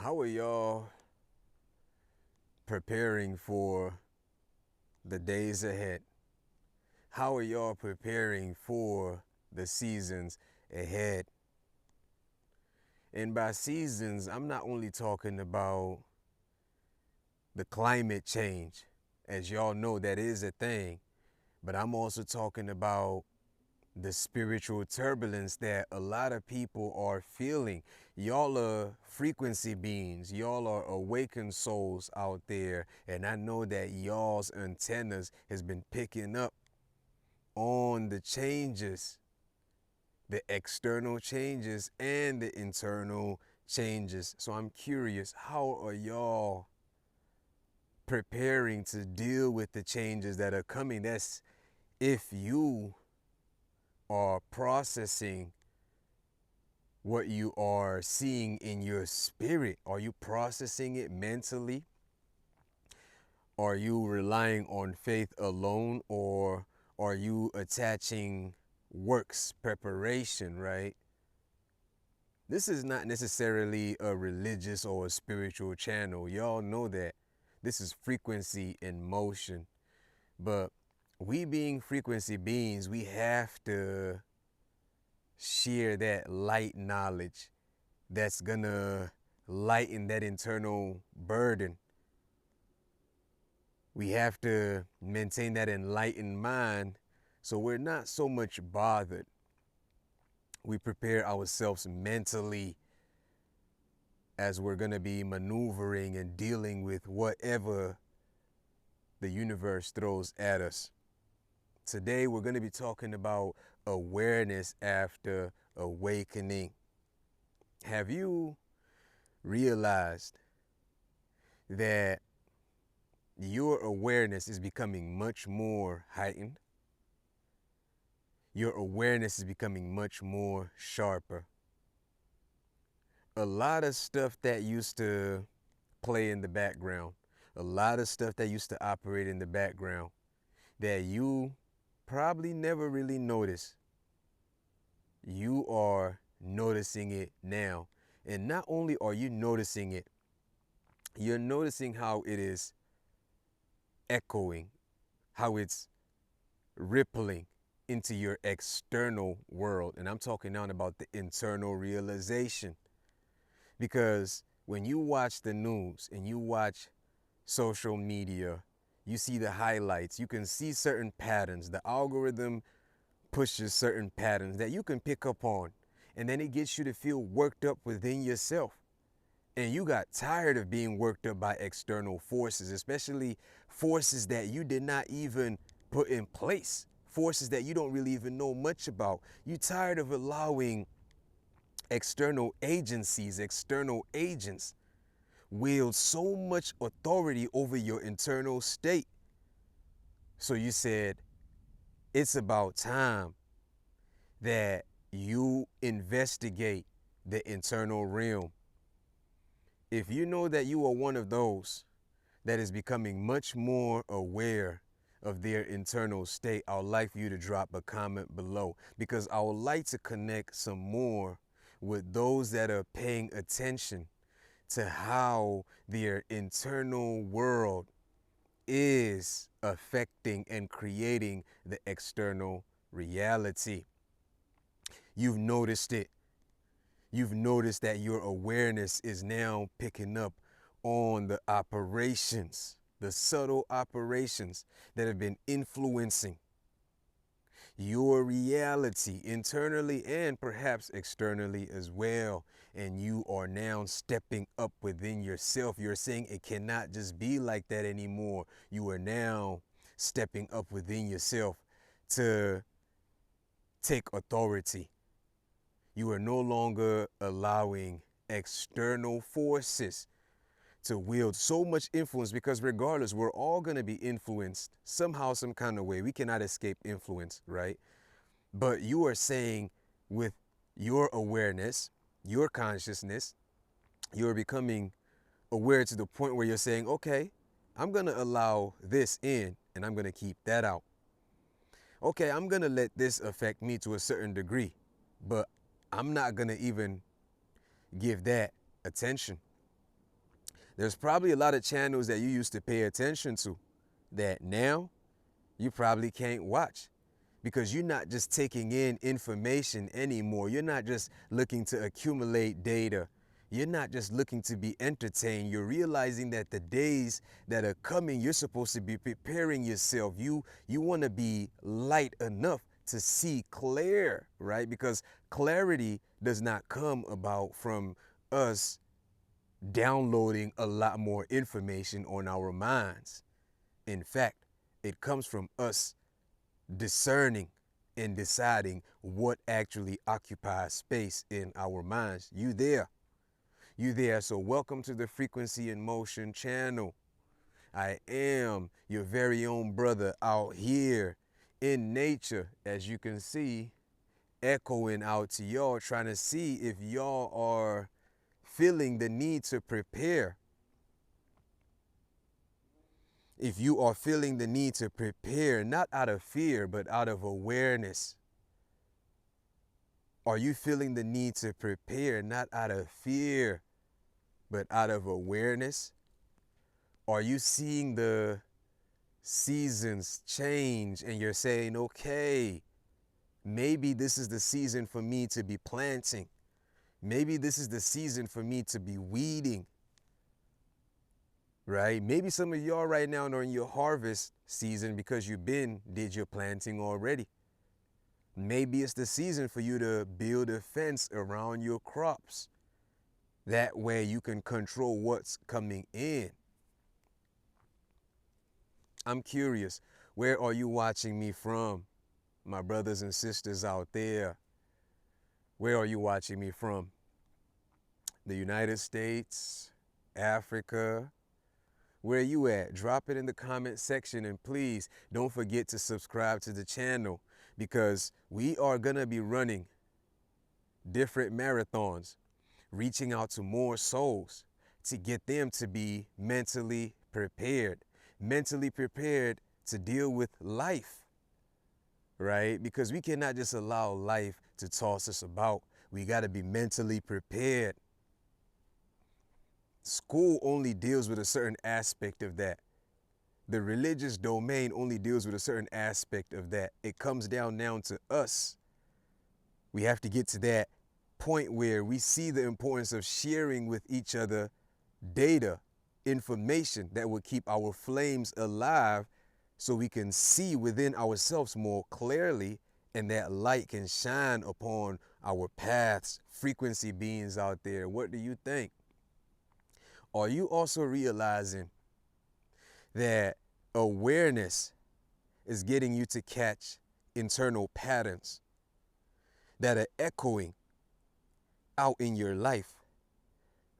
How are y'all preparing for the days ahead? How are y'all preparing for the seasons ahead? And by seasons, I'm not only talking about the climate change, as y'all know that is a thing, but I'm also talking about the spiritual turbulence that a lot of people are feeling. Y'all are frequency beings. Y'all are awakened souls out there. And I know that y'all's antennas has been picking up on the changes, the external changes and the internal changes. So I'm curious, how are y'all preparing to deal with the changes that are coming? That's if you are processing what you are seeing in your spirit. Are you processing it mentally? Are you relying on faith alone, or are you attaching works, preparation, right? This is not necessarily a religious or a spiritual channel. Y'all know that. This is frequency in motion. But we being frequency beings, we have to share that light knowledge that's gonna lighten that internal burden. We have to maintain that enlightened mind so we're not so much bothered. We prepare ourselves mentally as we're gonna be maneuvering and dealing with whatever the universe throws at us. Today we're gonna be talking about awareness after awakening. Have you realized that your awareness is becoming much more heightened? Your awareness is becoming much more sharper. A lot of stuff that used to play in the background, a lot of stuff that used to operate in the background that you probably never really noticed, you are noticing it now. And not only are you noticing it, you're noticing how it is echoing, how it's rippling into your external world. And I'm talking now about the internal realization. Because when you watch the news and you watch social media, you see the highlights, you can see certain patterns. The algorithm pushes certain patterns that you can pick up on. And then it gets you to feel worked up within yourself. And you got tired of being worked up by external forces, especially forces that you did not even put in place, forces that you don't really even know much about. You tired of allowing external agencies, external agents wield so much authority over your internal state. So you said, it's about time that you investigate the internal realm. If you know that you are one of those that is becoming much more aware of their internal state, I would like for you to drop a comment below, because I would like to connect some more with those that are paying attention to how their internal world is affecting and creating the external reality. You've noticed it. You've noticed that your awareness is now picking up on the operations, the subtle operations that have been influencing your reality internally and perhaps externally as well. And you are now stepping up within yourself. You're saying it cannot just be like that anymore. You are now stepping up within yourself to take authority. You are no longer allowing external forces to wield so much influence, because regardless, we're all going to be influenced somehow, some kind of way. We cannot escape influence, right? But you are saying with your awareness, your consciousness, you're becoming aware to the point where you're saying, okay, I'm going to allow this in and I'm going to keep that out. Okay, I'm going to let this affect me to a certain degree, but I'm not going to even give that attention. There's probably a lot of channels that you used to pay attention to that now you probably can't watch because you're not just taking in information anymore. You're not just looking to accumulate data. You're not just looking to be entertained. You're realizing that the days that are coming, you're supposed to be preparing yourself. You want to be light enough to see clear, right? Because clarity does not come about from us downloading a lot more information on our minds. In fact, it comes from us discerning and deciding what actually occupies space in our minds. You there. You there. So welcome to the Frequency in Motion channel. I am your very own brother out here in nature, as you can see, echoing out to y'all, trying to see if y'all are feeling the need to prepare. If you are feeling the need to prepare, not out of fear, but out of awareness. Are you feeling the need to prepare, not out of fear, but out of awareness? Are you seeing the seasons change and you're saying, okay, maybe this is the season for me to be planting. Maybe this is the season for me to be weeding. Right? Maybe some of y'all right now are in your harvest season because you did your planting already. Maybe it's the season for you to build a fence around your crops. That way you can control what's coming in. I'm curious, where are you watching me from? My brothers and sisters out there, where are you watching me from? The United States, Africa? Where are you at? Drop it in the comment section, and please don't forget to subscribe to the channel because we are going to be running different marathons, reaching out to more souls to get them to be mentally prepared to deal with life, right? Because we cannot just allow life to toss us about. We got to be mentally prepared. School only deals with a certain aspect of that. The religious domain only deals with a certain aspect of that. It comes down now to us. We have to get to that point where we see the importance of sharing with each other data, information that will keep our flames alive so we can see within ourselves more clearly and that light can shine upon our paths, frequency beings out there. What do you think? Are you also realizing that awareness is getting you to catch internal patterns that are echoing out in your life?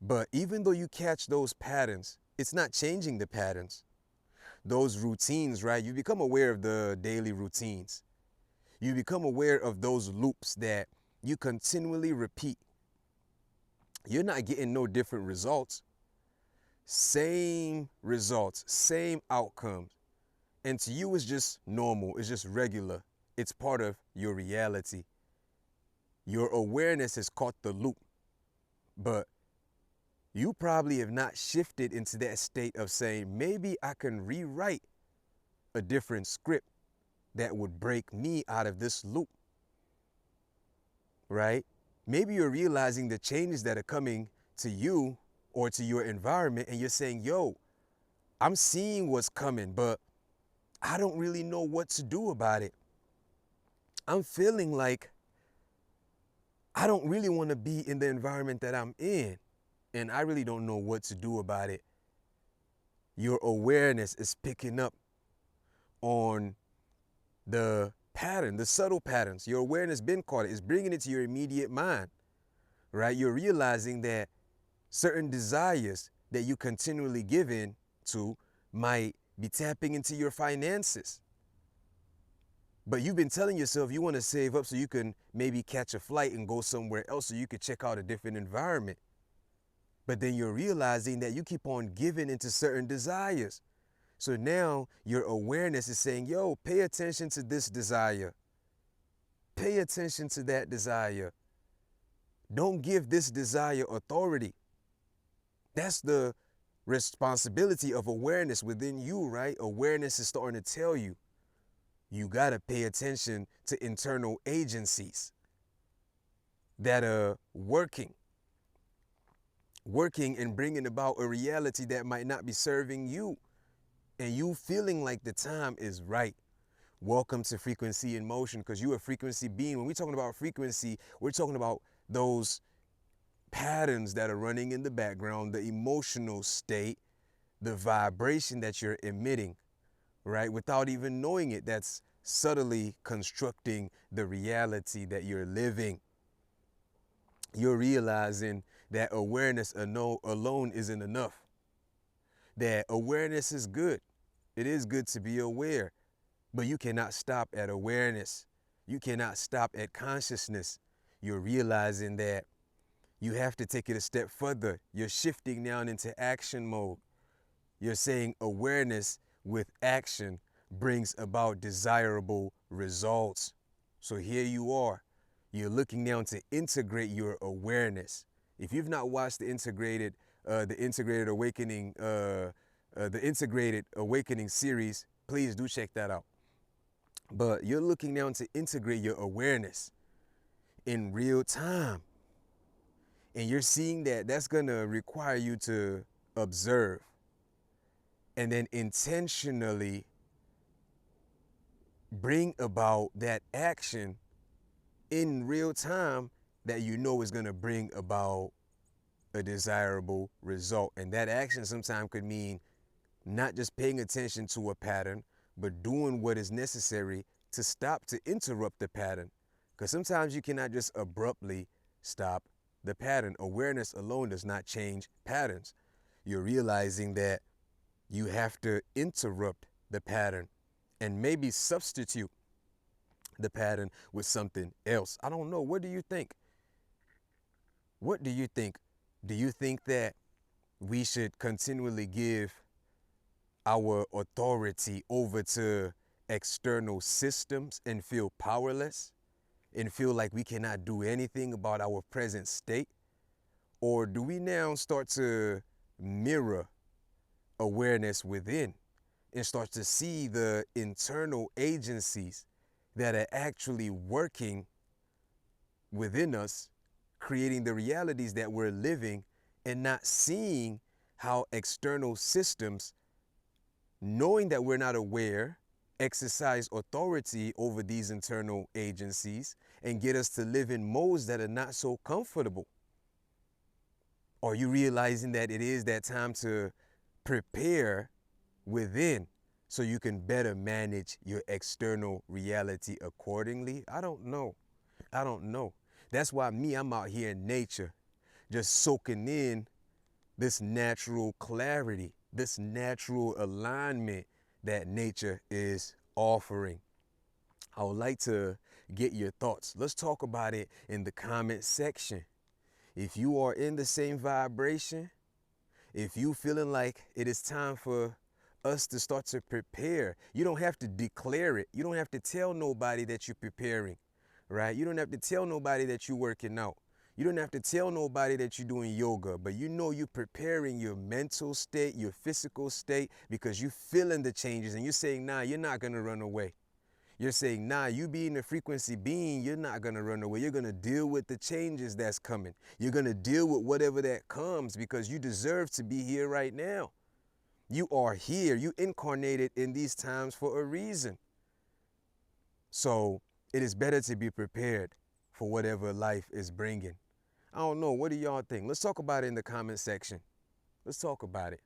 But even though you catch those patterns, it's not changing the patterns. Those routines, right? You become aware of the daily routines. You become aware of those loops that you continually repeat. You're not getting no different results. Same results, same outcomes. And to you, it's just normal. It's just regular. It's part of your reality. Your awareness has caught the loop. But you probably have not shifted into that state of saying, maybe I can rewrite a different script that would break me out of this loop. Right? Maybe you're realizing the changes that are coming to you or to your environment, and you're saying, yo, I'm seeing what's coming, but I don't really know what to do about it. I'm feeling like I don't really want to be in the environment that I'm in, and I really don't know what to do about it. Your awareness is picking up on the pattern, the subtle patterns. Your awareness been caught. It's bringing it to your immediate mind, right? You're realizing that certain desires that you continually give in to might be tapping into your finances. But you've been telling yourself you want to save up so you can maybe catch a flight and go somewhere else so you could check out a different environment. But then you're realizing that you keep on giving into certain desires. So now your awareness is saying, yo, pay attention to this desire. Pay attention to that desire. Don't give this desire authority. That's the responsibility of awareness within you, right? Awareness is starting to tell you, you got to pay attention to internal agencies that are working and bringing about a reality that might not be serving you, and you feeling like the time is right. Welcome to Frequency in Motion, because you're a frequency being. When we're talking about frequency, we're talking about those patterns that are running in the background, the emotional state, the vibration that you're emitting, right? Without even knowing it, that's subtly constructing the reality that you're living. You're realizing that awareness alone isn't enough. That awareness is good. It is good to be aware, but you cannot stop at awareness. You cannot stop at consciousness. You're realizing that you have to take it a step further. You're shifting now into action mode. You're saying awareness with action brings about desirable results. So here you are. You're looking now to integrate your awareness. If you've not watched the integrated awakening series, please do check that out. But you're looking now to integrate your awareness in real time. And you're seeing that that's going to require you to observe and then intentionally bring about that action in real time that you know is going to bring about a desirable result. And that action sometimes could mean not just paying attention to a pattern, but doing what is necessary to interrupt the pattern. Because sometimes you cannot just abruptly stop the pattern. Awareness alone does not change patterns. You're realizing that you have to interrupt the pattern and maybe substitute the pattern with something else. I don't know. What do you think? What do you think? Do you think that we should continually give our authority over to external systems and feel powerless and feel like we cannot do anything about our present state? Or do we now start to mirror awareness within and start to see the internal agencies that are actually working within us, creating the realities that we're living, and not seeing how external systems, knowing that we're not aware, exercise authority over these internal agencies and get us to live in modes that are not so comfortable? Are you realizing that it is that time to prepare within so you can better manage your external reality accordingly? I don't know. That's why I'm out here in nature, just soaking in this natural clarity, this natural alignment that nature is offering. I would like to get your thoughts. Let's talk about it in the comment section. If you are in the same vibration, if you feeling like it is time for us to start to prepare, you don't have to declare it. You don't have to tell nobody that you're preparing, right? You don't have to tell nobody that you're working out. You don't have to tell nobody that you're doing yoga, but you know you're preparing your mental state, your physical state, because you're feeling the changes and you're saying, nah, you're not going to run away. You're saying, nah, you being a frequency being, you're not going to run away. You're going to deal with the changes that's coming. You're going to deal with whatever that comes because you deserve to be here right now. You are here. You incarnated in these times for a reason. So it is better to be prepared for whatever life is bringing. I don't know. What do y'all think? Let's talk about it in the comment section. Let's talk about it.